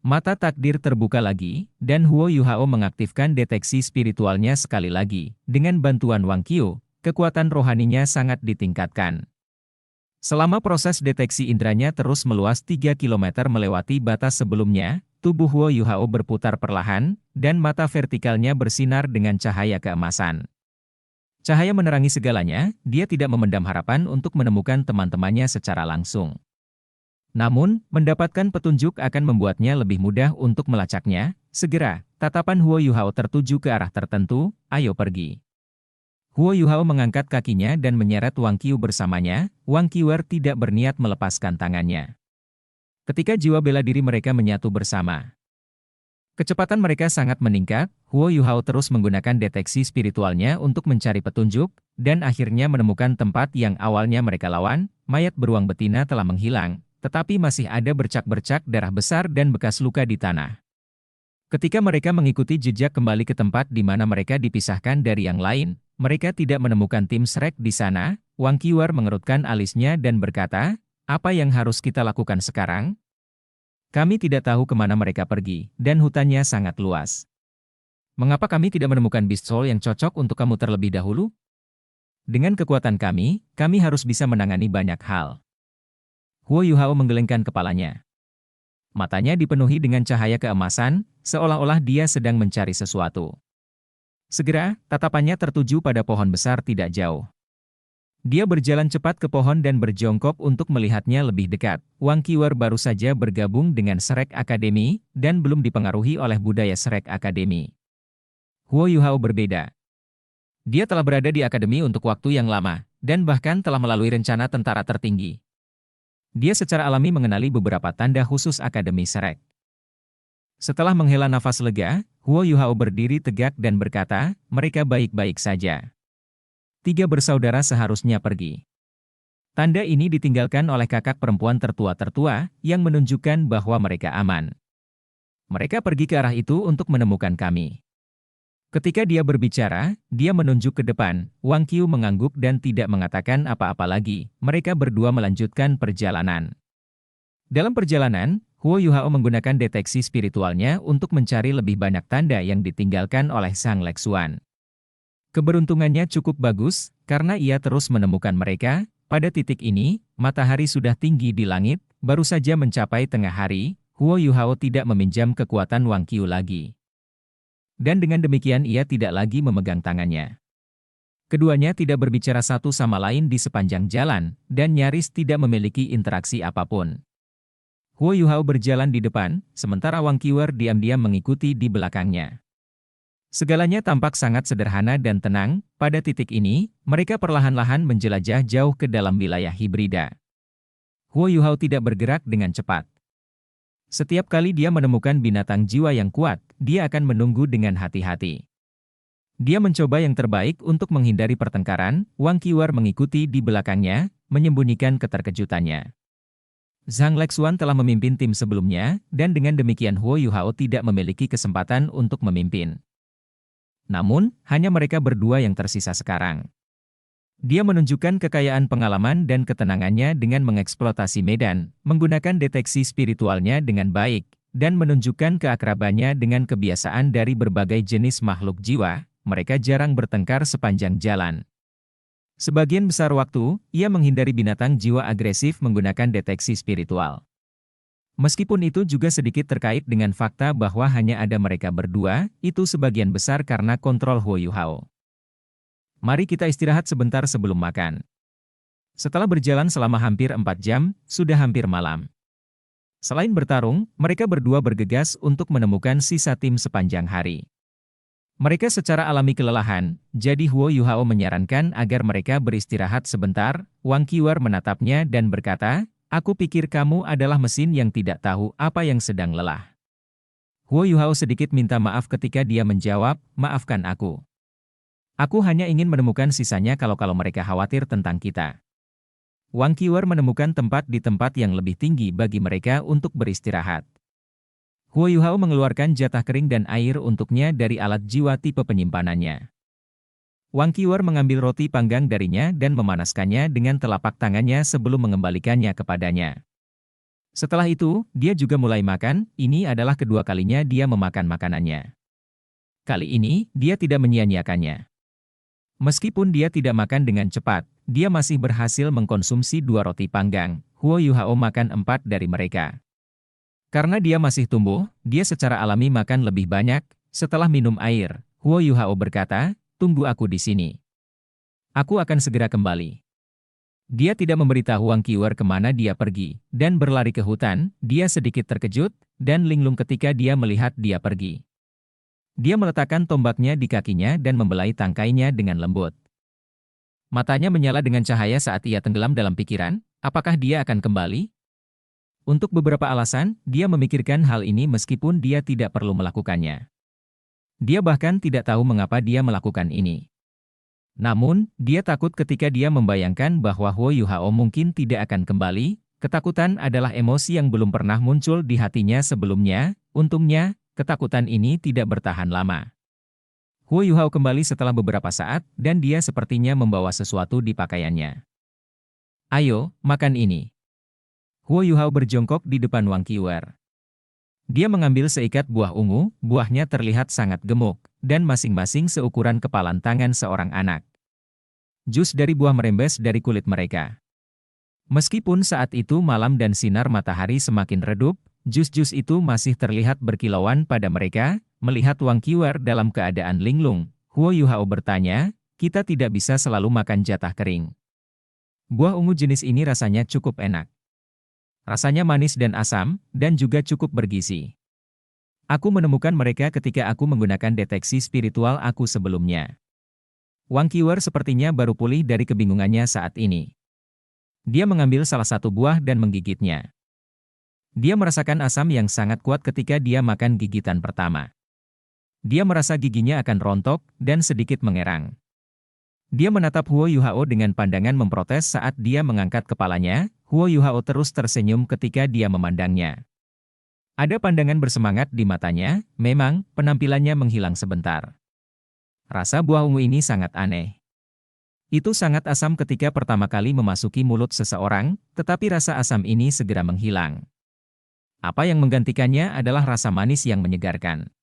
Mata takdir terbuka lagi, dan Huo Yuhao mengaktifkan deteksi spiritualnya sekali lagi. Dengan bantuan Wang Qiu, kekuatan rohaninya sangat ditingkatkan. Selama proses deteksi indranya terus meluas 3 kilometer melewati batas sebelumnya, tubuh Huo Yuhao berputar perlahan, dan mata vertikalnya bersinar dengan cahaya keemasan. Cahaya menerangi segalanya, dia tidak memendam harapan untuk menemukan teman-temannya secara langsung. Namun, mendapatkan petunjuk akan membuatnya lebih mudah untuk melacaknya. Segera, tatapan Huo Yuhao tertuju ke arah tertentu, ayo pergi. Huo Yuhao mengangkat kakinya dan menyeret Wang Qiu bersamanya. Wang Qiuer tidak berniat melepaskan tangannya. Ketika jiwa bela diri mereka menyatu bersama, kecepatan mereka sangat meningkat. Huo Yuhao terus menggunakan deteksi spiritualnya untuk mencari petunjuk, dan akhirnya menemukan tempat yang awalnya mereka lawan. Mayat beruang betina telah menghilang, tetapi masih ada bercak-bercak darah besar dan bekas luka di tanah. Ketika mereka mengikuti jejak kembali ke tempat di mana mereka dipisahkan dari yang lain, mereka tidak menemukan tim Shrek di sana. Wang Qiuer mengerutkan alisnya dan berkata, apa yang harus kita lakukan sekarang? Kami tidak tahu kemana mereka pergi, dan hutannya sangat luas. Mengapa kami tidak menemukan Beast Soul yang cocok untuk kamu terlebih dahulu? Dengan kekuatan kami harus bisa menangani banyak hal. Huo Yuhao menggelengkan kepalanya. Matanya dipenuhi dengan cahaya keemasan, seolah-olah dia sedang mencari sesuatu. Segera, tatapannya tertuju pada pohon besar tidak jauh. Dia berjalan cepat ke pohon dan berjongkok untuk melihatnya lebih dekat. Wang Qiuer baru saja bergabung dengan Shrek Academy, dan belum dipengaruhi oleh budaya Shrek Academy. Huo Yuhao berbeda. Dia telah berada di akademi untuk waktu yang lama, dan bahkan telah melalui rencana tentara tertinggi. Dia secara alami mengenali beberapa tanda khusus Akademi Shrek. Setelah menghela nafas lega, Huo Yuhao berdiri tegak dan berkata, mereka baik-baik saja. 3 bersaudara seharusnya pergi. Tanda ini ditinggalkan oleh kakak perempuan tertua-tertua, yang menunjukkan bahwa mereka aman. Mereka pergi ke arah itu untuk menemukan kami. Ketika dia berbicara, dia menunjuk ke depan. Wang Qiu mengangguk dan tidak mengatakan apa-apa lagi. Mereka berdua melanjutkan perjalanan. Dalam perjalanan, Huo Yuhao menggunakan deteksi spiritualnya untuk mencari lebih banyak tanda yang ditinggalkan oleh Sang Lexuan. Keberuntungannya cukup bagus, karena ia terus menemukan mereka. Pada titik ini, matahari sudah tinggi di langit, baru saja mencapai tengah hari. Huo Yuhao tidak meminjam kekuatan Wang Qiu lagi. Dan dengan demikian ia tidak lagi memegang tangannya. Keduanya tidak berbicara satu sama lain di sepanjang jalan, dan nyaris tidak memiliki interaksi apapun. Huo Yuhao berjalan di depan, sementara Wang Qiuer diam-diam mengikuti di belakangnya. Segalanya tampak sangat sederhana dan tenang. Pada titik ini, mereka perlahan-lahan menjelajah jauh ke dalam wilayah hibrida. Huo Yuhao tidak bergerak dengan cepat. Setiap kali dia menemukan binatang jiwa yang kuat, dia akan menunggu dengan hati-hati. Dia mencoba yang terbaik untuk menghindari pertengkaran. Wang Qiuer mengikuti di belakangnya, menyembunyikan keterkejutannya. Zhang Lexuan telah memimpin tim sebelumnya, dan dengan demikian Huo Yuhao tidak memiliki kesempatan untuk memimpin. Namun, hanya mereka berdua yang tersisa sekarang. Dia menunjukkan kekayaan pengalaman dan ketenangannya dengan mengeksploitasi medan, menggunakan deteksi spiritualnya dengan baik, dan menunjukkan keakrabannya dengan kebiasaan dari berbagai jenis makhluk jiwa. Mereka jarang bertengkar sepanjang jalan. Sebagian besar waktu, ia menghindari binatang jiwa agresif menggunakan deteksi spiritual. Meskipun itu juga sedikit terkait dengan fakta bahwa hanya ada mereka berdua, itu sebagian besar karena kontrol Huo Yuhao. Mari kita istirahat sebentar sebelum makan. Setelah berjalan selama hampir 4 jam, sudah hampir malam. Selain bertarung, mereka berdua bergegas untuk menemukan sisa tim sepanjang hari. Mereka secara alami kelelahan, jadi Huo Yuhao menyarankan agar mereka beristirahat sebentar. Wang Qiuer menatapnya dan berkata, aku pikir kamu adalah mesin yang tidak tahu apa yang sedang lelah. Huo Yuhao sedikit minta maaf ketika dia menjawab, maafkan aku. Aku hanya ingin menemukan sisanya kalau mereka khawatir tentang kita. Wang Qiuer menemukan tempat di tempat yang lebih tinggi bagi mereka untuk beristirahat. Huo Yuhao mengeluarkan jatah kering dan air untuknya dari alat jiwa tipe penyimpanannya. Wang Qiuer mengambil roti panggang darinya dan memanaskannya dengan telapak tangannya sebelum mengembalikannya kepadanya. Setelah itu, dia juga mulai makan. Ini adalah kedua kalinya dia memakan makanannya. Kali ini, dia tidak menyia-nyiakannya. Meskipun dia tidak makan dengan cepat, dia masih berhasil mengkonsumsi 2 roti panggang. Huo Yuhao makan 4 dari mereka. Karena dia masih tumbuh, dia secara alami makan lebih banyak. Setelah minum air, Huo Yuhao berkata, "Tunggu aku di sini. Aku akan segera kembali." Dia tidak memberitahu Wang Qiuer kemana dia pergi, dan berlari ke hutan. Dia sedikit terkejut, dan linglung ketika dia melihat dia pergi. Dia meletakkan tombaknya di kakinya dan membelai tangkainya dengan lembut. Matanya menyala dengan cahaya saat ia tenggelam dalam pikiran, apakah dia akan kembali? Untuk beberapa alasan, dia memikirkan hal ini meskipun dia tidak perlu melakukannya. Dia bahkan tidak tahu mengapa dia melakukan ini. Namun, dia takut ketika dia membayangkan bahwa Huo Yuhao mungkin tidak akan kembali. Ketakutan adalah emosi yang belum pernah muncul di hatinya sebelumnya. Untungnya, ketakutan ini tidak bertahan lama. Huo Yuhao kembali setelah beberapa saat, dan dia sepertinya membawa sesuatu di pakaiannya. "Ayo, makan ini." Huo Yuhao berjongkok di depan Wang Qiuer. Dia mengambil seikat buah ungu, buahnya terlihat sangat gemuk, dan masing-masing seukuran kepalan tangan seorang anak. Jus dari buah merembes dari kulit mereka. Meskipun saat itu malam dan sinar matahari semakin redup, jus-jus itu masih terlihat berkilauan pada mereka. Melihat Wang Qiuer dalam keadaan linglung, Huo Yuhao bertanya, "Kita tidak bisa selalu makan jatah kering." Buah ungu jenis ini rasanya cukup enak. Rasanya manis dan asam, dan juga cukup bergizi. Aku menemukan mereka ketika aku menggunakan deteksi spiritual aku sebelumnya. Wang Qiuer sepertinya baru pulih dari kebingungannya saat ini. Dia mengambil salah satu buah dan menggigitnya. Dia merasakan asam yang sangat kuat ketika dia makan gigitan pertama. Dia merasa giginya akan rontok, dan sedikit mengerang. Dia menatap Huo Yuhao dengan pandangan memprotes saat dia mengangkat kepalanya. Huo Yuhao terus tersenyum ketika dia memandangnya. Ada pandangan bersemangat di matanya, memang, penampilannya menghilang sebentar. Rasa buah ungu ini sangat aneh. Itu sangat asam ketika pertama kali memasuki mulut seseorang, tetapi rasa asam ini segera menghilang. Apa yang menggantikannya adalah rasa manis yang menyegarkan.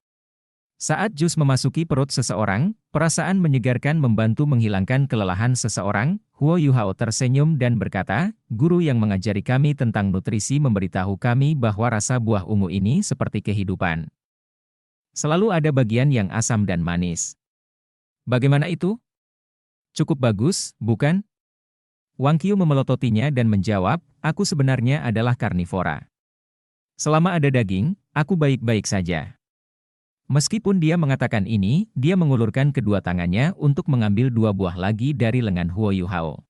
Saat jus memasuki perut seseorang, perasaan menyegarkan membantu menghilangkan kelelahan seseorang. Huo Yuhao tersenyum dan berkata, "Guru yang mengajari kami tentang nutrisi memberitahu kami bahwa rasa buah ungu ini seperti kehidupan. Selalu ada bagian yang asam dan manis." "Bagaimana itu?" "Cukup bagus, bukan?" Wang Qiu memelototinya dan menjawab, "Aku sebenarnya adalah karnivora. Selama ada daging, aku baik-baik saja." Meskipun dia mengatakan ini, dia mengulurkan kedua tangannya untuk mengambil 2 buah lagi dari lengan Huo Yuhao.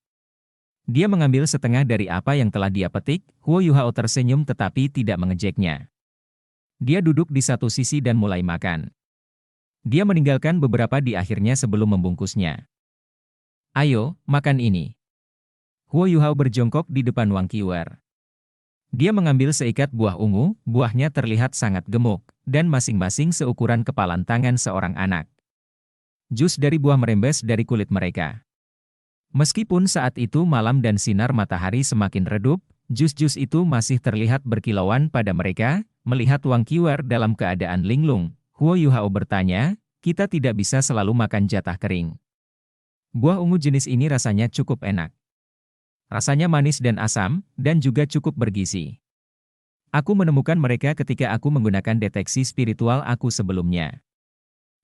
Dia mengambil setengah dari apa yang telah dia petik. Huo Yuhao tersenyum tetapi tidak mengejeknya. Dia duduk di satu sisi dan mulai makan. Dia meninggalkan beberapa di akhirnya sebelum membungkusnya. "Ayo, makan ini." Huo Yuhao berjongkok di depan Wang Qiuer. Dia mengambil seikat buah ungu, buahnya terlihat sangat gemuk, dan masing-masing seukuran kepalan tangan seorang anak. Jus dari buah merembes dari kulit mereka. Meskipun saat itu malam dan sinar matahari semakin redup, jus-jus itu masih terlihat berkilauan pada mereka. Melihat Wang Qiuer dalam keadaan linglung, Huo Yuhao bertanya, "Kita tidak bisa selalu makan jatah kering." Buah ungu jenis ini rasanya cukup enak. Rasanya manis dan asam, dan juga cukup bergizi. Aku menemukan mereka ketika aku menggunakan deteksi spiritual aku sebelumnya.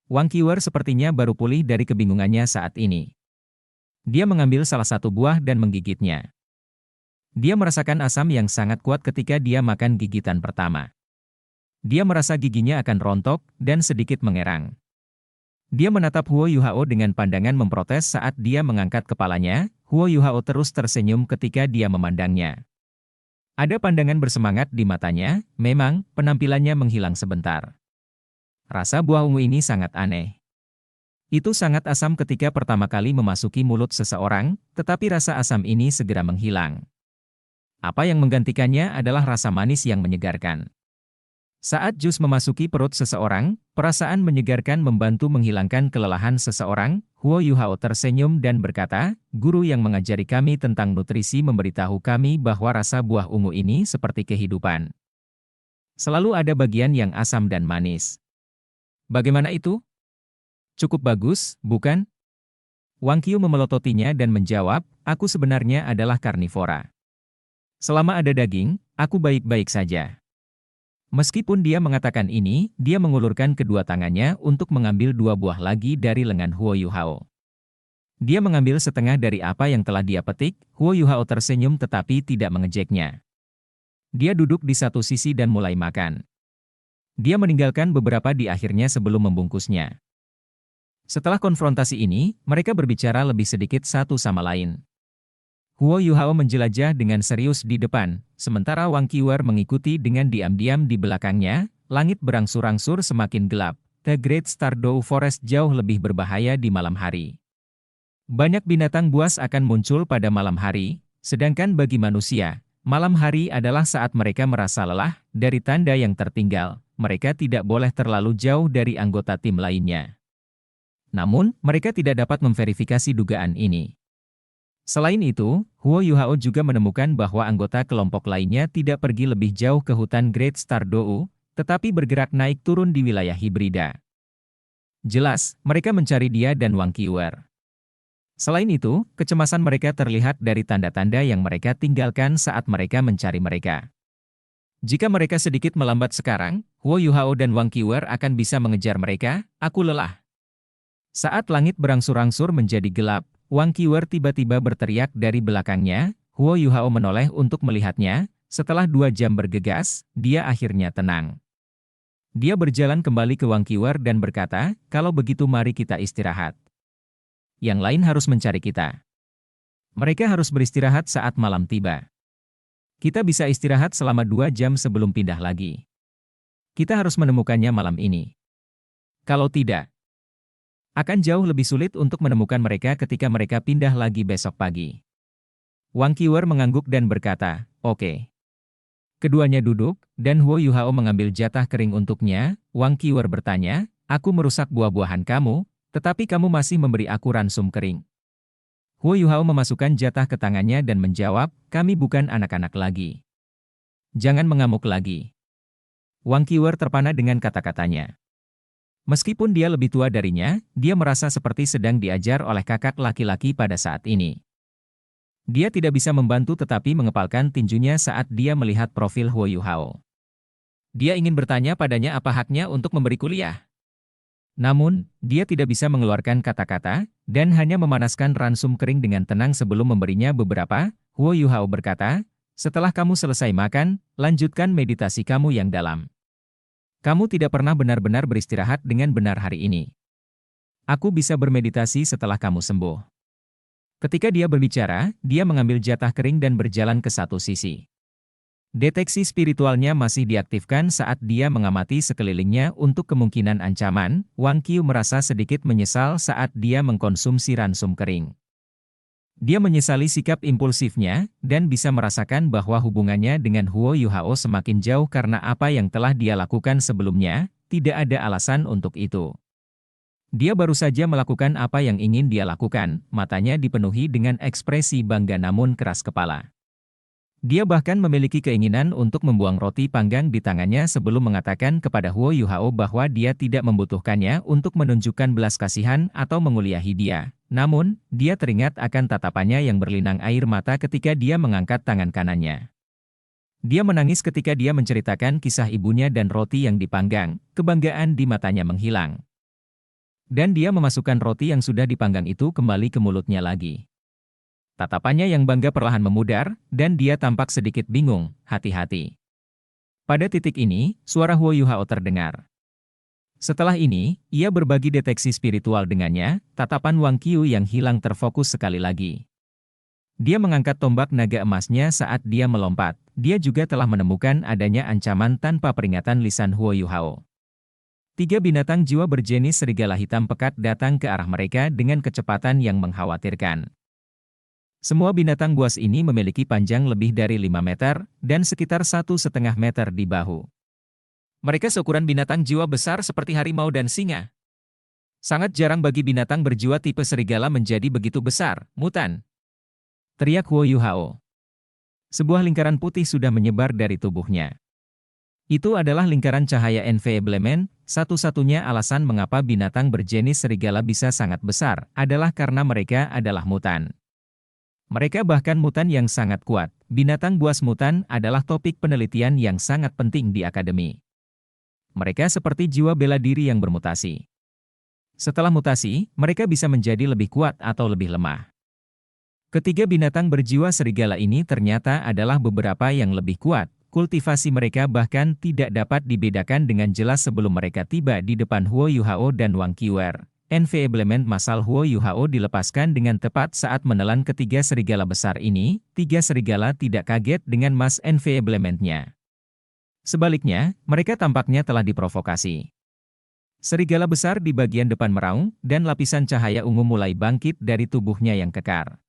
Wang Qiuer sepertinya baru pulih dari kebingungannya saat ini. Dia mengambil salah satu buah dan menggigitnya. Dia merasakan asam yang sangat kuat ketika dia makan gigitan pertama. Dia merasa giginya akan rontok, dan sedikit mengerang. Dia menatap Huo Yuhao dengan pandangan memprotes saat dia mengangkat kepalanya. Huo Yuhao terus tersenyum ketika dia memandangnya. Ada pandangan bersemangat di matanya, memang, penampilannya menghilang sebentar. Rasa buah ungu ini sangat aneh. Itu sangat asam ketika pertama kali memasuki mulut seseorang, tetapi rasa asam ini segera menghilang. Apa yang menggantikannya adalah rasa manis yang menyegarkan. Saat jus memasuki perut seseorang, perasaan menyegarkan membantu menghilangkan kelelahan seseorang. Huo Yuhao tersenyum dan berkata, guru yang mengajari kami tentang nutrisi memberitahu kami bahwa rasa buah ungu ini seperti kehidupan. Selalu ada bagian yang asam dan manis. Bagaimana itu? Cukup bagus, bukan? Wang Qiu memelototinya dan menjawab, aku sebenarnya adalah karnivora. Selama ada daging, aku baik-baik saja. Meskipun dia mengatakan ini, dia mengulurkan kedua tangannya untuk mengambil 2 buah lagi dari lengan Huo Yuhao. Dia mengambil setengah dari apa yang telah dia petik. Huo Yuhao tersenyum tetapi tidak mengejeknya. Dia duduk di satu sisi dan mulai makan. Dia meninggalkan beberapa di akhirnya sebelum membungkusnya. Setelah konfrontasi ini, mereka berbicara lebih sedikit satu sama lain. Huo Yuhao menjelajah dengan serius di depan, sementara Wang Qiuer mengikuti dengan diam-diam di belakangnya. Langit berangsur-angsur semakin gelap. The Great Stardew Forest jauh lebih berbahaya di malam hari. Banyak binatang buas akan muncul pada malam hari, sedangkan bagi manusia, malam hari adalah saat mereka merasa lelah. Dari tanda yang tertinggal, mereka tidak boleh terlalu jauh dari anggota tim lainnya. Namun, mereka tidak dapat memverifikasi dugaan ini. Selain itu, Huo Yuhao juga menemukan bahwa anggota kelompok lainnya tidak pergi lebih jauh ke hutan Great Stardew, tetapi bergerak naik turun di wilayah hibrida. Jelas, mereka mencari dia dan Wang Qiuer. Selain itu, kecemasan mereka terlihat dari tanda-tanda yang mereka tinggalkan saat mereka mencari mereka. Jika mereka sedikit melambat sekarang, Huo Yuhao dan Wang Qiuer akan bisa mengejar mereka. Aku lelah. Saat langit berangsur-angsur menjadi gelap, Wang Qiuer tiba-tiba berteriak dari belakangnya. Huo Yuhao menoleh untuk melihatnya. Setelah 2 jam bergegas, dia akhirnya tenang. Dia berjalan kembali ke Wang Qiuer dan berkata, kalau begitu mari kita istirahat. Yang lain harus mencari kita. Mereka harus beristirahat saat malam tiba. Kita bisa istirahat selama 2 jam sebelum pindah lagi. Kita harus menemukannya malam ini. Kalau tidak, akan jauh lebih sulit untuk menemukan mereka ketika mereka pindah lagi besok pagi. Wang Qiuer mengangguk dan berkata, oke. Keduanya duduk, dan Huo Yuhao mengambil jatah kering untuknya. Wang Qiuer bertanya, aku merusak buah-buahan kamu, tetapi kamu masih memberi aku ransum kering. Huo Yuhao memasukkan jatah ke tangannya dan menjawab, kami bukan anak-anak lagi. Jangan mengamuk lagi. Wang Qiuer terpana dengan kata-katanya. Meskipun dia lebih tua darinya, dia merasa seperti sedang diajar oleh kakak laki-laki pada saat ini. Dia tidak bisa membantu tetapi mengepalkan tinjunya saat dia melihat profil Huo Yuhao. Dia ingin bertanya padanya apa haknya untuk memberi kuliah. Namun, dia tidak bisa mengeluarkan kata-kata, dan hanya memanaskan ransum kering dengan tenang sebelum memberinya beberapa. Huo Yuhao berkata, setelah kamu selesai makan, lanjutkan meditasi kamu yang dalam. Kamu tidak pernah benar-benar beristirahat dengan benar hari ini. Aku bisa bermeditasi setelah kamu sembuh. Ketika dia berbicara, dia mengambil jatah kering dan berjalan ke satu sisi. Deteksi spiritualnya masih diaktifkan saat dia mengamati sekelilingnya untuk kemungkinan ancaman. Wang Qiu merasa sedikit menyesal saat dia mengkonsumsi ransum kering. Dia menyesali sikap impulsifnya, dan bisa merasakan bahwa hubungannya dengan Huo Yuhao semakin jauh karena apa yang telah dia lakukan sebelumnya. Tidak ada alasan untuk itu. Dia baru saja melakukan apa yang ingin dia lakukan, matanya dipenuhi dengan ekspresi bangga namun keras kepala. Dia bahkan memiliki keinginan untuk membuang roti panggang di tangannya sebelum mengatakan kepada Huo Yuhao bahwa dia tidak membutuhkannya untuk menunjukkan belas kasihan atau menguliahi dia. Namun, dia teringat akan tatapannya yang berlinang air mata ketika dia mengangkat tangan kanannya. Dia menangis ketika dia menceritakan kisah ibunya dan roti yang dipanggang. Kebanggaan di matanya menghilang. Dan dia memasukkan roti yang sudah dipanggang itu kembali ke mulutnya lagi. Tatapannya yang bangga perlahan memudar, dan dia tampak sedikit bingung. Hati-hati. Pada titik ini, suara Huo Yuhao terdengar. Setelah ini, ia berbagi deteksi spiritual dengannya. Tatapan Wang Qiu yang hilang terfokus sekali lagi. Dia mengangkat tombak naga emasnya saat dia melompat. Dia juga telah menemukan adanya ancaman tanpa peringatan lisan Huo Yuhao. 3 binatang jiwa berjenis serigala hitam pekat datang ke arah mereka dengan kecepatan yang mengkhawatirkan. Semua binatang buas ini memiliki panjang lebih dari 5 meter, dan sekitar 1,5 meter di bahu. Mereka seukuran binatang jiwa besar seperti harimau dan singa. Sangat jarang bagi binatang berjiwa tipe serigala menjadi begitu besar, mutan. Teriak Huo Yuhao. Sebuah lingkaran putih sudah menyebar dari tubuhnya. Itu adalah lingkaran cahaya Enfeeblement. Satu-satunya alasan mengapa binatang berjenis serigala bisa sangat besar adalah karena mereka adalah mutan. Mereka bahkan mutan yang sangat kuat. Binatang buas mutan adalah topik penelitian yang sangat penting di akademi. Mereka seperti jiwa bela diri yang bermutasi. Setelah mutasi, mereka bisa menjadi lebih kuat atau lebih lemah. Ketiga binatang berjiwa serigala ini ternyata adalah beberapa yang lebih kuat. Kultivasi mereka bahkan tidak dapat dibedakan dengan jelas sebelum mereka tiba di depan Huo Yuhao dan Wang Qiwer. Enfeeblement masal Huo Yuhao dilepaskan dengan tepat saat menelan ketiga serigala besar ini. Tiga serigala tidak kaget dengan mas Enfeeblement-nya. Sebaliknya, mereka tampaknya telah diprovokasi. Serigala besar di bagian depan meraung, dan lapisan cahaya ungu mulai bangkit dari tubuhnya yang kekar.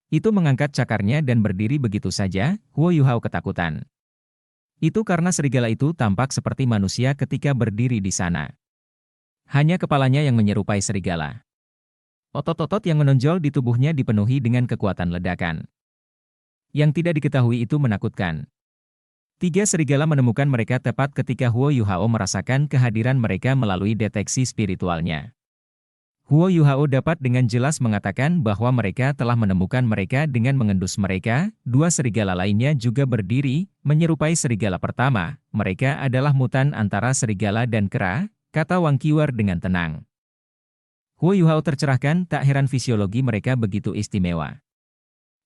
Itu mengangkat cakarnya dan berdiri begitu saja. Huo Yuhao ketakutan. Itu karena serigala itu tampak seperti manusia ketika berdiri di sana. Hanya kepalanya yang menyerupai serigala. Otot-otot yang menonjol di tubuhnya dipenuhi dengan kekuatan ledakan. Yang tidak diketahui itu menakutkan. Tiga serigala menemukan mereka tepat ketika Huo Yuhao merasakan kehadiran mereka melalui deteksi spiritualnya. Huo Yuhao dapat dengan jelas mengatakan bahwa mereka telah menemukan mereka dengan mengendus mereka. Dua serigala lainnya juga berdiri, menyerupai serigala pertama. Mereka adalah mutan antara serigala dan kera, kata Wang Qiwer dengan tenang. Huo Yuhao tercerahkan, tak heran fisiologi mereka begitu istimewa.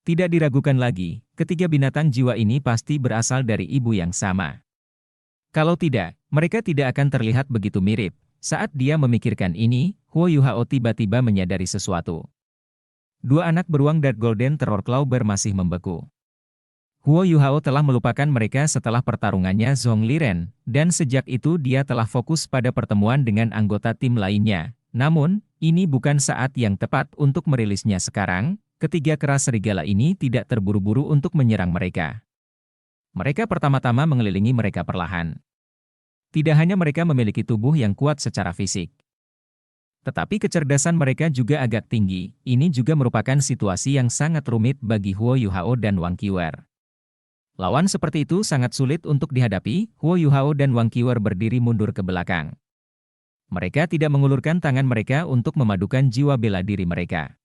Tidak diragukan lagi, ketiga binatang jiwa ini pasti berasal dari ibu yang sama. Kalau tidak, mereka tidak akan terlihat begitu mirip. Saat dia memikirkan ini, Huo Yuhao tiba-tiba menyadari sesuatu. Dua anak beruang Dark Golden Terror Clawber masih membeku. Huo Yuhao telah melupakan mereka setelah pertarungannya Zhong Liren, dan sejak itu dia telah fokus pada pertemuan dengan anggota tim lainnya. Namun, ini bukan saat yang tepat untuk merilisnya sekarang. Ketiga kera serigala ini tidak terburu-buru untuk menyerang mereka. Mereka pertama-tama mengelilingi mereka perlahan. Tidak hanya mereka memiliki tubuh yang kuat secara fisik, tetapi kecerdasan mereka juga agak tinggi. Ini juga merupakan situasi yang sangat rumit bagi Huo Yuhao dan Wang Qiwer. Lawan seperti itu sangat sulit untuk dihadapi. Huo Yuhao dan Wang Qiwer berdiri mundur ke belakang. Mereka tidak mengulurkan tangan mereka untuk memadukan jiwa bela diri mereka.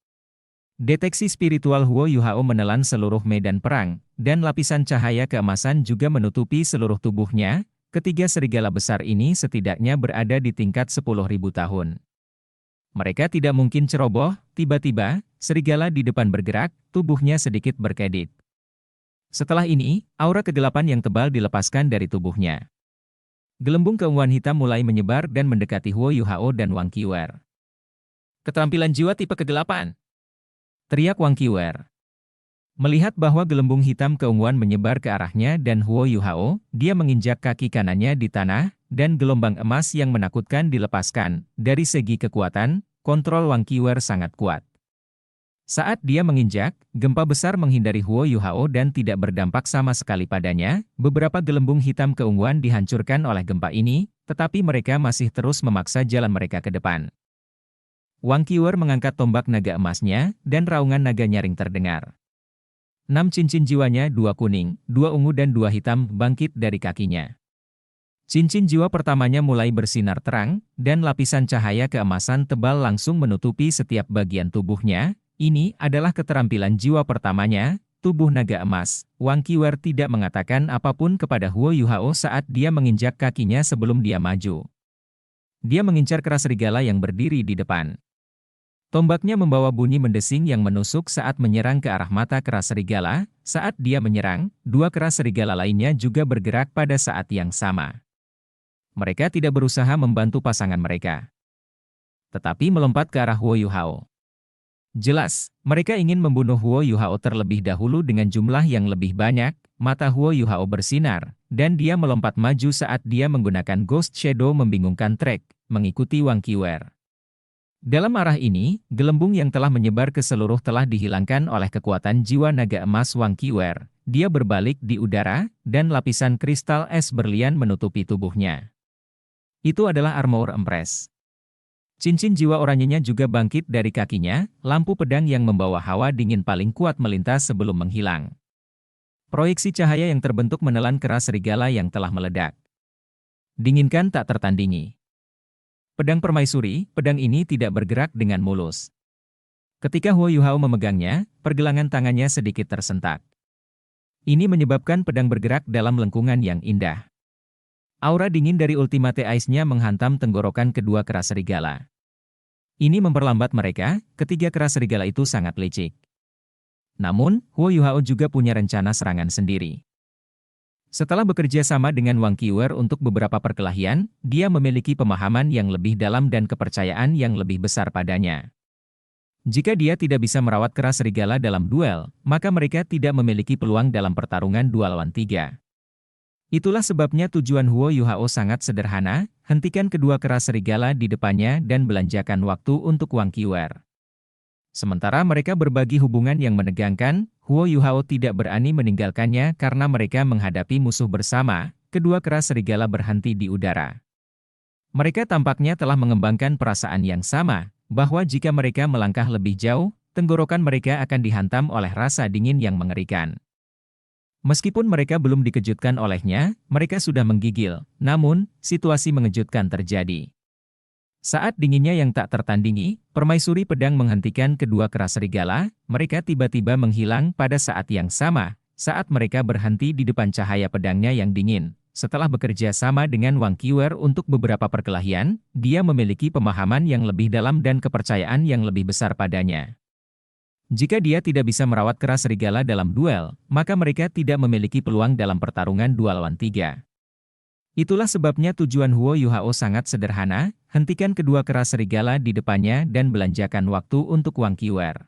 Deteksi spiritual Huo Yuhao menelan seluruh medan perang, dan lapisan cahaya keemasan juga menutupi seluruh tubuhnya. Ketiga serigala besar ini setidaknya berada di tingkat 10.000 tahun. Mereka tidak mungkin ceroboh. Tiba-tiba, serigala di depan bergerak, tubuhnya sedikit berkedip. Setelah ini, aura kegelapan yang tebal dilepaskan dari tubuhnya. Gelembung keunguan hitam mulai menyebar dan mendekati Huo Yuhao dan Wang Qiwer. Keterampilan jiwa tipe kegelapan, teriak Wang Qiwer. Melihat bahwa gelembung hitam keunguan menyebar ke arahnya dan Huo Yuhao, dia menginjak kaki kanannya di tanah, dan gelombang emas yang menakutkan dilepaskan. Dari segi kekuatan, kontrol Wang Qiwer sangat kuat. Saat dia menginjak, gempa besar menghindari Huo Yuhao dan tidak berdampak sama sekali padanya. Beberapa gelembung hitam keunguan dihancurkan oleh gempa ini, tetapi mereka masih terus memaksa jalan mereka ke depan. Wang Qiwer mengangkat tombak naga emasnya, dan raungan naga nyaring terdengar. 6 cincin jiwanya, 2 kuning, 2 ungu dan 2 hitam, bangkit dari kakinya. Cincin jiwa pertamanya mulai bersinar terang, dan lapisan cahaya keemasan tebal langsung menutupi setiap bagian tubuhnya. Ini adalah keterampilan jiwa pertamanya, tubuh naga emas. Wang Qiwer tidak mengatakan apapun kepada Huo Yuhao saat dia menginjak kakinya sebelum dia maju. Dia mengincar kera serigala yang berdiri di depan. Tombaknya membawa bunyi mendesing yang menusuk saat menyerang ke arah mata kera serigala. Saat dia menyerang, dua kera serigala lainnya juga bergerak pada saat yang sama. Mereka tidak berusaha membantu pasangan mereka, tetapi melompat ke arah Huo Yuhao. Jelas, mereka ingin membunuh Huo Yuhao terlebih dahulu dengan jumlah yang lebih banyak. Mata Huo Yuhao bersinar, dan dia melompat maju saat dia menggunakan Ghost Shadow membingungkan Trek, mengikuti Wang Qiwer. Dalam arah ini, gelembung yang telah menyebar ke seluruh telah dihilangkan oleh kekuatan jiwa naga emas Wang Qiwer. dia berbalik di udara, dan lapisan kristal es berlian menutupi tubuhnya. Itu adalah armor Empress. Cincin jiwa oranyenya juga bangkit dari kakinya, lampu pedang yang membawa hawa dingin paling kuat melintas sebelum menghilang. Proyeksi cahaya yang terbentuk menelan keras serigala yang telah meledak. Dinginkan tak tertandingi. Pedang permaisuri, pedang ini tidak bergerak dengan mulus. Ketika Huo Yuhao memegangnya, pergelangan tangannya sedikit tersentak. Ini menyebabkan pedang bergerak dalam lengkungan yang indah. Aura dingin dari Ultimate Ice-nya menghantam tenggorokan kedua kera serigala. Ini memperlambat mereka, ketiga kera serigala itu sangat licik. Namun, Huo Yuhao juga punya rencana serangan sendiri. Setelah bekerja sama dengan Wang Qiuer untuk beberapa perkelahian, dia memiliki pemahaman yang lebih dalam dan kepercayaan yang lebih besar padanya. Jika dia tidak bisa merawat kera serigala dalam duel, maka mereka tidak memiliki peluang dalam pertarungan 2 lawan 3. Itulah sebabnya tujuan Huo Yuhao sangat sederhana, hentikan kedua kera serigala di depannya dan belanjakan waktu untuk Wang Qiuer. Sementara mereka berbagi hubungan yang menegangkan, Huo Yuhao tidak berani meninggalkannya karena mereka menghadapi musuh bersama, kedua kera serigala berhenti di udara. Mereka tampaknya telah mengembangkan perasaan yang sama, bahwa jika mereka melangkah lebih jauh, tenggorokan mereka akan dihantam oleh rasa dingin yang mengerikan. Meskipun mereka belum dikejutkan olehnya, mereka sudah menggigil, namun, situasi mengejutkan terjadi. Saat dinginnya yang tak tertandingi, permaisuri pedang menghentikan kedua kera serigala, mereka tiba-tiba menghilang pada saat yang sama, saat mereka berhenti di depan cahaya pedangnya yang dingin. Setelah bekerja sama dengan Wang Qiuer untuk beberapa perkelahian, dia memiliki pemahaman yang lebih dalam dan kepercayaan yang lebih besar padanya. Jika dia tidak bisa merawat kera serigala dalam duel, maka mereka tidak memiliki peluang dalam pertarungan 2 lawan 3. Itulah sebabnya tujuan Huo Yuhao sangat sederhana, hentikan kedua kera serigala di depannya dan belanjakan waktu untuk Wang Qiuer.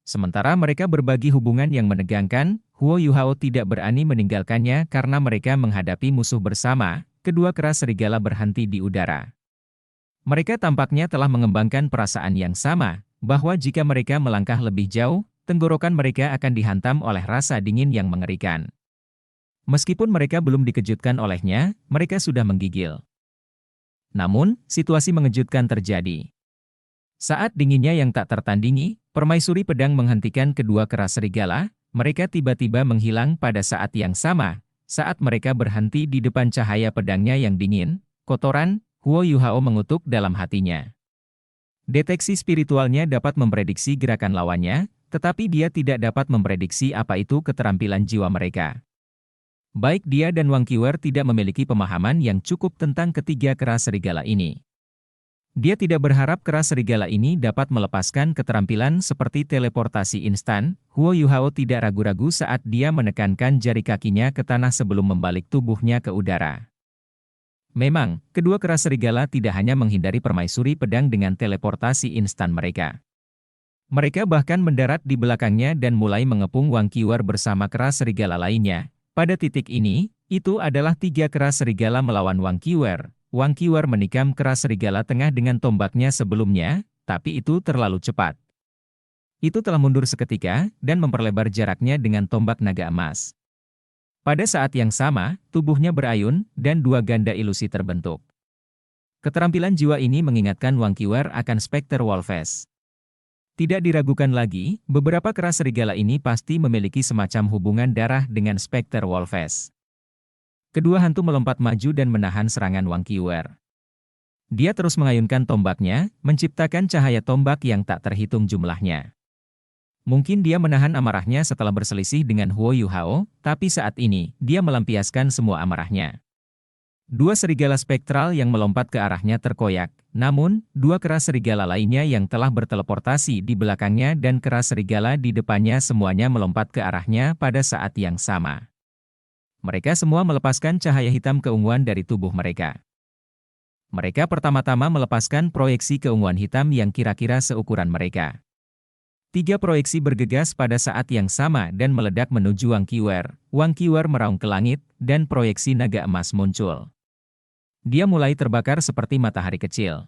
Sementara mereka berbagi hubungan yang menegangkan, Huo Yuhao tidak berani meninggalkannya karena mereka menghadapi musuh bersama, kedua kera serigala berhenti di udara. Mereka tampaknya telah mengembangkan perasaan yang sama, bahwa jika mereka melangkah lebih jauh, tenggorokan mereka akan dihantam oleh rasa dingin yang mengerikan. Meskipun mereka belum dikejutkan olehnya, mereka sudah menggigil. Namun, situasi mengejutkan terjadi. Saat dinginnya yang tak tertandingi, permaisuri pedang menghentikan kedua kera serigala, mereka tiba-tiba menghilang pada saat yang sama, saat mereka berhenti di depan cahaya pedangnya yang dingin, kotoran, Huo Yuhao mengutuk dalam hatinya. Deteksi spiritualnya dapat memprediksi gerakan lawannya, tetapi dia tidak dapat memprediksi apa itu keterampilan jiwa mereka. Baik dia dan Wang Qiuer tidak memiliki pemahaman yang cukup tentang ketiga kera serigala ini. Dia tidak berharap kera serigala ini dapat melepaskan keterampilan seperti teleportasi instan. Huo Yuhao tidak ragu-ragu saat dia menekankan jari kakinya ke tanah sebelum membalik tubuhnya ke udara. Memang, kedua kera serigala tidak hanya menghindari permaisuri pedang dengan teleportasi instan mereka. Mereka bahkan mendarat di belakangnya dan mulai mengepung Wang Qiuer bersama kera serigala lainnya. Pada titik ini, itu adalah 3 kera serigala melawan Wang Qiuer. Wang Qiuer menikam kera serigala tengah dengan tombaknya sebelumnya, tapi itu terlalu cepat. Itu telah mundur seketika, dan memperlebar jaraknya dengan tombak naga emas. Pada saat yang sama, tubuhnya berayun, dan 2 ganda ilusi terbentuk. Keterampilan jiwa ini mengingatkan Wang Qiuer akan Spectre Wolfes. Tidak diragukan lagi, beberapa kera serigala ini pasti memiliki semacam hubungan darah dengan Spectre Wolfes. Kedua hantu melompat maju dan menahan serangan Wang Qiuer. Dia terus mengayunkan tombaknya, menciptakan cahaya tombak yang tak terhitung jumlahnya. Mungkin dia menahan amarahnya setelah berselisih dengan Huo Yuhao, tapi saat ini, dia melampiaskan semua amarahnya. 2 serigala spektral yang melompat ke arahnya terkoyak, namun, 2 kera serigala lainnya yang telah berteleportasi di belakangnya dan kera serigala di depannya semuanya melompat ke arahnya pada saat yang sama. Mereka semua melepaskan cahaya hitam keunguan dari tubuh mereka. Mereka pertama-tama melepaskan proyeksi keunguan hitam yang kira-kira seukuran mereka. 3 proyeksi bergegas pada saat yang sama dan meledak menuju Wang Qiuer. Wang Qiuer meraung ke langit, dan proyeksi naga emas muncul. Dia mulai terbakar seperti matahari kecil.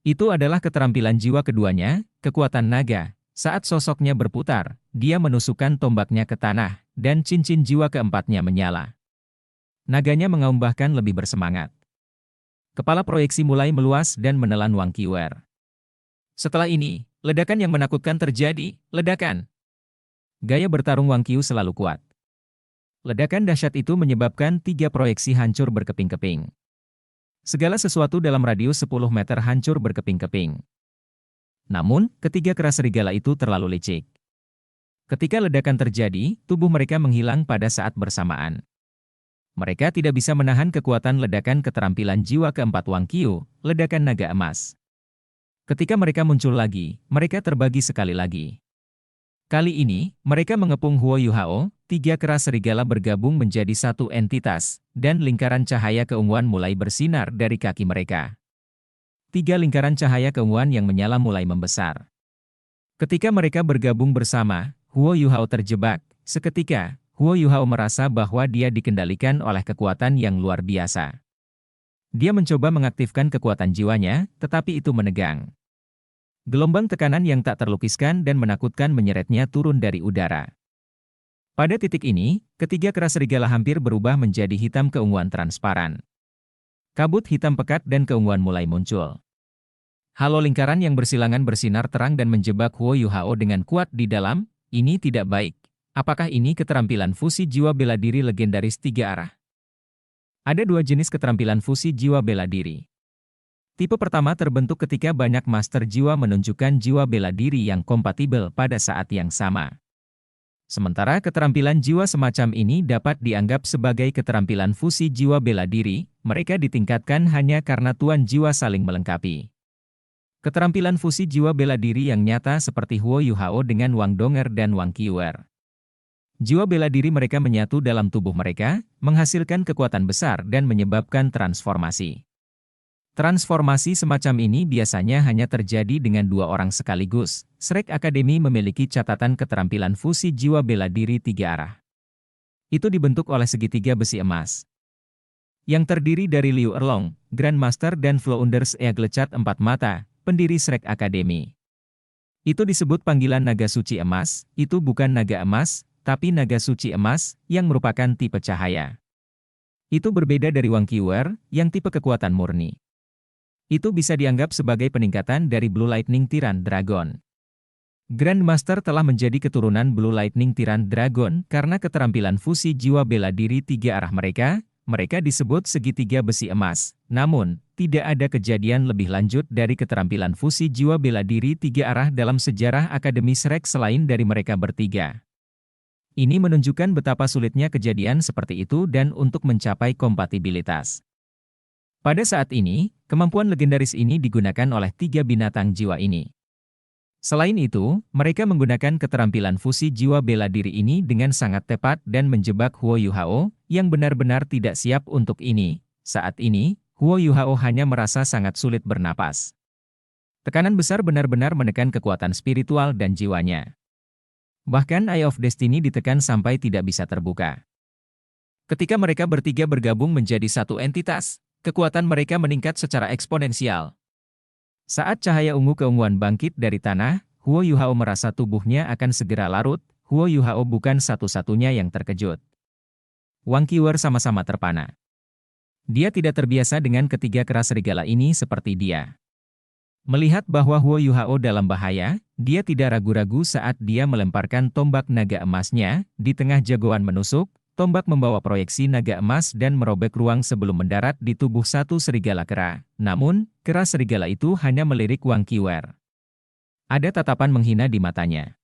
Itu adalah keterampilan jiwa keduanya, kekuatan naga. Saat sosoknya berputar, dia menusukkan tombaknya ke tanah, dan cincin jiwa keempatnya menyala. Naganya mengaum bahkan lebih bersemangat. Kepala proyeksi mulai meluas dan menelan Wang Qiuer. Setelah ini, ledakan yang menakutkan terjadi, ledakan. Gaya bertarung Wang Qiu selalu kuat. Ledakan dahsyat itu menyebabkan 3 proyeksi hancur berkeping-keping. Segala sesuatu dalam radius 10 meter hancur berkeping-keping. Namun, ketiga kera serigala itu terlalu licik. Ketika ledakan terjadi, tubuh mereka menghilang pada saat bersamaan. Mereka tidak bisa menahan kekuatan ledakan keterampilan jiwa keempat Wang Qiu, ledakan naga emas. Ketika mereka muncul lagi, mereka terbagi sekali lagi. Kali ini, mereka mengepung Huo Yuhao, 3 kera serigala bergabung menjadi satu entitas, dan lingkaran cahaya keunguan mulai bersinar dari kaki mereka. 3 lingkaran cahaya keunguan yang menyala mulai membesar. Ketika mereka bergabung bersama, Huo Yuhao terjebak. Seketika, Huo Yuhao merasa bahwa dia dikendalikan oleh kekuatan yang luar biasa. Dia mencoba mengaktifkan kekuatan jiwanya, tetapi itu menegang. Gelombang tekanan yang tak terlukiskan dan menakutkan menyeretnya turun dari udara. Pada titik ini, ketiga kera serigala hampir berubah menjadi hitam keunguan transparan. Kabut hitam pekat dan keunguan mulai muncul. Halo lingkaran yang bersilangan bersinar terang dan menjebak Huo Yuhao dengan kuat di dalam. Ini tidak baik. Apakah ini keterampilan fusi jiwa bela diri legendaris 3 arah? Ada 2 jenis keterampilan fusi jiwa bela diri. Tipe pertama terbentuk ketika banyak master jiwa menunjukkan jiwa bela diri yang kompatibel pada saat yang sama. Sementara keterampilan jiwa semacam ini dapat dianggap sebagai keterampilan fusi jiwa bela diri, mereka ditingkatkan hanya karena tuan jiwa saling melengkapi. Keterampilan fusi jiwa bela diri yang nyata seperti Huo Yuhao dengan Wang Donger dan Wang Qiuer. Jiwa bela diri mereka menyatu dalam tubuh mereka, menghasilkan kekuatan besar dan menyebabkan transformasi. Transformasi semacam ini biasanya hanya terjadi dengan 2 orang sekaligus. Shrek Academy memiliki catatan keterampilan fusi jiwa bela diri 3 arah. Itu dibentuk oleh segitiga besi emas. Yang terdiri dari Liu Erlong, Grandmaster dan Flounders Eaglecat 4 mata, pendiri Shrek Academy. Itu disebut panggilan naga suci emas, itu bukan naga emas, tapi naga suci emas, yang merupakan tipe cahaya. Itu berbeda dari Wang Qiuer, yang tipe kekuatan murni. Itu bisa dianggap sebagai peningkatan dari Blue Lightning Tyrant Dragon. Grandmaster telah menjadi keturunan Blue Lightning Tyrant Dragon karena keterampilan fusi jiwa bela diri 3 arah mereka disebut segitiga besi emas. Namun, tidak ada kejadian lebih lanjut dari keterampilan fusi jiwa bela diri 3 arah dalam sejarah Akademi Shrek selain dari mereka bertiga. Ini menunjukkan betapa sulitnya kejadian seperti itu dan untuk mencapai kompatibilitas. Pada saat ini, kemampuan legendaris ini digunakan oleh 3 binatang jiwa ini. Selain itu, mereka menggunakan keterampilan fusi jiwa bela diri ini dengan sangat tepat dan menjebak Huo Yuhao, yang benar-benar tidak siap untuk ini. Saat ini, Huo Yuhao hanya merasa sangat sulit bernapas. Tekanan besar benar-benar menekan kekuatan spiritual dan jiwanya. Bahkan Eye of Destiny ditekan sampai tidak bisa terbuka. Ketika mereka bertiga bergabung menjadi satu entitas, kekuatan mereka meningkat secara eksponensial. Saat cahaya ungu keunguan bangkit dari tanah, Huo Yuhao merasa tubuhnya akan segera larut. Huo Yuhao bukan satu-satunya yang terkejut. Wang Qiuer sama-sama terpana. Dia tidak terbiasa dengan ketiga kera serigala ini seperti dia. Melihat bahwa Huo Yuhao dalam bahaya, dia tidak ragu-ragu saat dia melemparkan tombak naga emasnya. Di tengah jagoan menusuk, tombak membawa proyeksi naga emas dan merobek ruang sebelum mendarat di tubuh satu serigala kera. Namun, kera serigala itu hanya melirik Wang Qiuer. Ada tatapan menghina di matanya.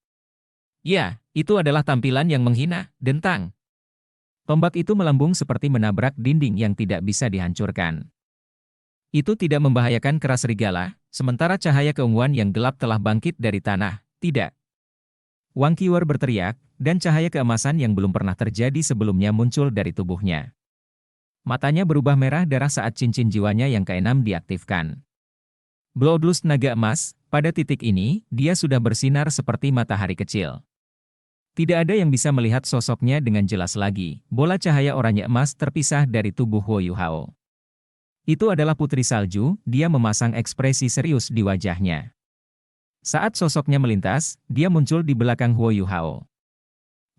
Ya, itu adalah tampilan yang menghina, dentang. Tombak itu melambung seperti menabrak dinding yang tidak bisa dihancurkan. Itu tidak membahayakan kera serigala, sementara cahaya keunguan yang gelap telah bangkit dari tanah, tidak. Wang Qiuer berteriak, dan cahaya keemasan yang belum pernah terjadi sebelumnya muncul dari tubuhnya. Matanya berubah merah darah saat cincin jiwanya yang keenam diaktifkan. Bloodlust naga emas, pada titik ini, dia sudah bersinar seperti matahari kecil. Tidak ada yang bisa melihat sosoknya dengan jelas lagi. Bola cahaya oranye emas terpisah dari tubuh Huo Yuhao. Itu adalah Putri Salju, dia memasang ekspresi serius di wajahnya. Saat sosoknya melintas, dia muncul di belakang Huo Yuhao.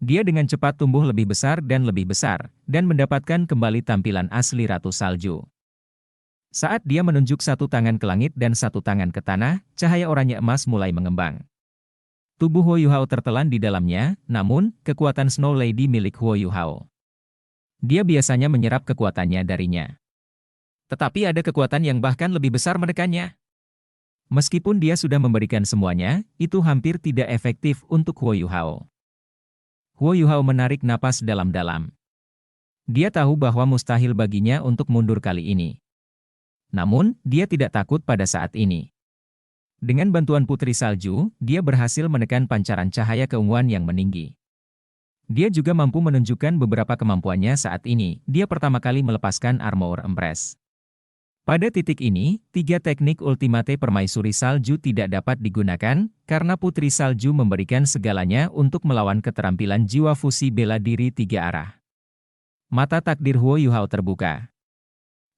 Dia dengan cepat tumbuh lebih besar, dan mendapatkan kembali tampilan asli Ratu Salju. Saat dia menunjuk satu tangan ke langit dan satu tangan ke tanah, cahaya oranye emas mulai mengembang. Tubuh Huo Yuhao tertelan di dalamnya, namun, kekuatan Snow Lady milik Huo Yuhao. Dia biasanya menyerap kekuatannya darinya. Tetapi ada kekuatan yang bahkan lebih besar menekannya. Meskipun dia sudah memberikan semuanya, itu hampir tidak efektif untuk Huo Yuhao. Huo Yuhao menarik napas dalam-dalam. Dia tahu bahwa mustahil baginya untuk mundur kali ini. Namun, dia tidak takut pada saat ini. Dengan bantuan Putri Salju, dia berhasil menekan pancaran cahaya keunguan yang meninggi. Dia juga mampu menunjukkan beberapa kemampuannya saat ini. Dia pertama kali melepaskan Armor Empress. Pada titik ini, 3 teknik ultimate permaisuri salju tidak dapat digunakan, karena Putri Salju memberikan segalanya untuk melawan keterampilan jiwa fusi bela diri 3 arah. Mata takdir Huo Yuhao terbuka.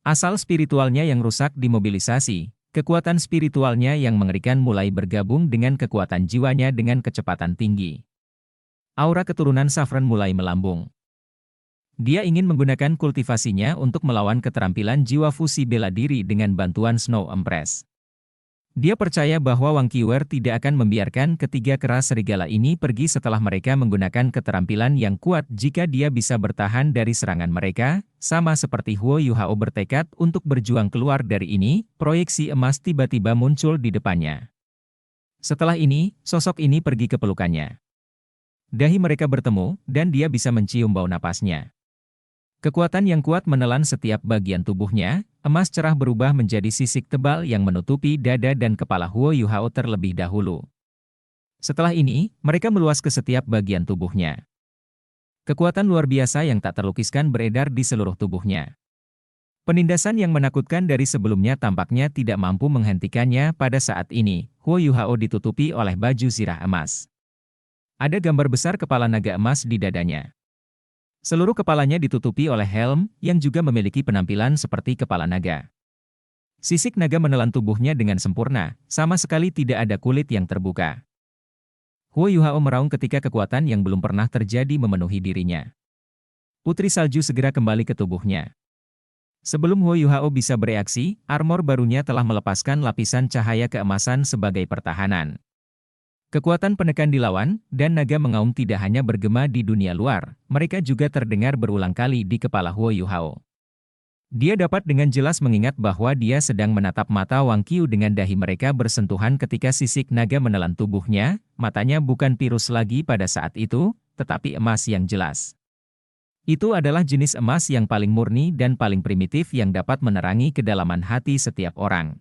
Asal spiritualnya yang rusak dimobilisasi, kekuatan spiritualnya yang mengerikan mulai bergabung dengan kekuatan jiwanya dengan kecepatan tinggi. Aura keturunan Saffron mulai melambung. Dia ingin menggunakan kultivasinya untuk melawan keterampilan jiwa fusi bela diri dengan bantuan Snow Empress. Dia percaya bahwa Wang Qiuer tidak akan membiarkan ketiga kera serigala ini pergi setelah mereka menggunakan keterampilan yang kuat jika dia bisa bertahan dari serangan mereka, sama seperti Huo Yuhao bertekad untuk berjuang keluar dari ini, proyeksi emas tiba-tiba muncul di depannya. Setelah ini, sosok ini pergi ke pelukannya. Dahi mereka bertemu, dan dia bisa mencium bau napasnya. Kekuatan yang kuat menelan setiap bagian tubuhnya, emas cerah berubah menjadi sisik tebal yang menutupi dada dan kepala Huo Yuhao terlebih dahulu. Setelah ini, mereka meluas ke setiap bagian tubuhnya. Kekuatan luar biasa yang tak terlukiskan beredar di seluruh tubuhnya. Penindasan yang menakutkan dari sebelumnya tampaknya tidak mampu menghentikannya pada saat ini. Huo Yuhao ditutupi oleh baju zirah emas. Ada gambar besar kepala naga emas di dadanya. Seluruh kepalanya ditutupi oleh helm, yang juga memiliki penampilan seperti kepala naga. Sisik naga menelan tubuhnya dengan sempurna, sama sekali tidak ada kulit yang terbuka. Huo Yuhao meraung ketika kekuatan yang belum pernah terjadi memenuhi dirinya. Putri Salju segera kembali ke tubuhnya. Sebelum Huo Yuhao bisa bereaksi, armor barunya telah melepaskan lapisan cahaya keemasan sebagai pertahanan. Kekuatan penekan dilawan, dan naga mengaum tidak hanya bergema di dunia luar, mereka juga terdengar berulang kali di kepala Huo Yuhao. Dia dapat dengan jelas mengingat bahwa dia sedang menatap mata Wang Qiu dengan dahi mereka bersentuhan ketika sisik naga menelan tubuhnya, matanya bukan pirus lagi pada saat itu, tetapi emas yang jelas. Itu adalah jenis emas yang paling murni dan paling primitif yang dapat menerangi kedalaman hati setiap orang.